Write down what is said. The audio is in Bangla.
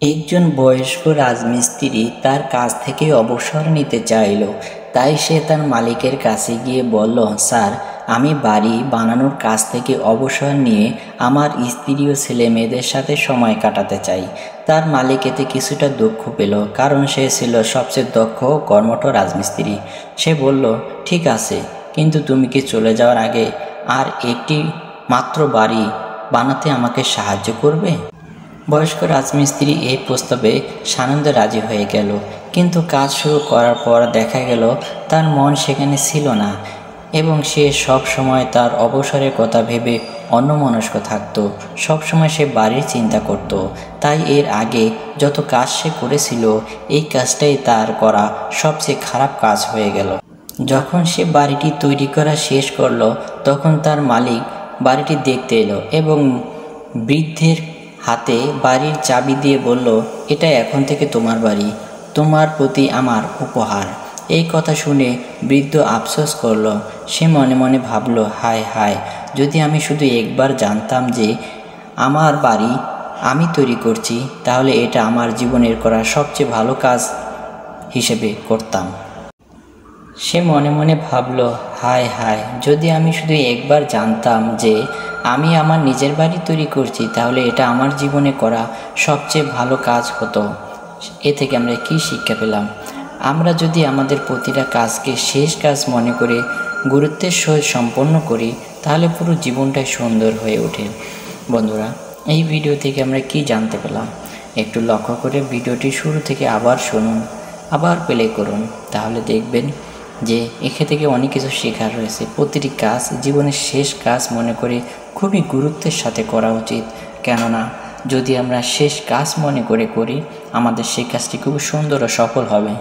একজন বয়স্ক রাজমিস্ত্রি তার কাজ থেকে অবসর নিতে চাইল। তাই সে তার মালিকের কাছে গিয়ে বলল, স্যার, আমি বাড়ি বানানোর কাজ থেকে অবসর নিয়ে আমার স্ত্রী ও ছেলে মেয়েদের সাথে সময় কাটাতে চাই। তার মালিক এতে কিছুটা দুঃখ পেল, কারণ সে ছিল সবচেয়ে দক্ষ ও কর্মঠ রাজমিস্ত্রি। সে বলল, ঠিক আছে, কিন্তু তুমি কি চলে যাওয়ার আগে আর একটি মাত্র বাড়ি বানাতে আমাকে সাহায্য করবে? বয়স্ক রাজমিস্ত্রি এই প্রস্তাবে সানন্দে রাজি হয়ে গেল, কিন্তু কাজ শুরু করার পর দেখা গেল তার মন সেখানে ছিল না এবং সে সব সময় তার অবসরের কথা ভেবে অন্যমনস্ক থাকত। সব সময় সে বাড়ির চিন্তা করত। তাই এর আগে যত কাজ সে করেছিল, এই কাজটাই তার করা সবচেয়ে খারাপ কাজ হয়ে গেল। যখন সে বাড়িটি তৈরি করা শেষ করলো, তখন তার মালিক বাড়িটি দেখতে এলো এবং বৃদ্ধের হাতে বাড়ির চাবি দিয়ে বলল, এটা এখন থেকে তোমার বাড়ি, তোমার প্রতি আমার উপহার। এই কথা শুনে বৃদ্ধ আফসোস করল। সে মনে মনে ভাবল, হায় হায়, যদি আমি শুধু একবার জানতাম যে আমার বাড়ি আমি তৈরি করছি, তাহলে এটা আমার জীবনের করা সবচেয়ে ভালো কাজ হিসেবে করতাম। সে মনে মনে ভাবল, হায় হায়, যদি আমি শুধু একবার জানতাম যে আমি আমার নিজের বাড়ি তৈরি করছি, তাহলে এটা আমার জীবনে করা সবচেয়ে ভালো কাজ হতো। এ থেকে আমরা কি শিক্ষা পেলাম? আমরা যদি আমাদের প্রতিটা কাজকে শেষ কাজ মনে করে গুরুত্বের সহিত সম্পন্ন করি, তাহলে পুরো জীবনটাই সুন্দর হয়ে ওঠে। বন্ধুরা, এই ভিডিও থেকে আমরা কি জানতে পেলাম? একটু লক্ষ্য করে ভিডিওটি শুরু থেকে আবার শুনুন, আবার প্লে করুন, তাহলে দেখবেন যে এখান থেকে অনেক কিছু শেখার রয়েছে। প্রতিটি কাজ জীবনের শেষ কাজ মনে করে খুবই গুরুত্বের সাথে করা উচিত। কেননা যদি আমরা শেষ কাজ মনে করে করি, আমাদের সেই কাজটি খুব সুন্দর ও সফল হবে।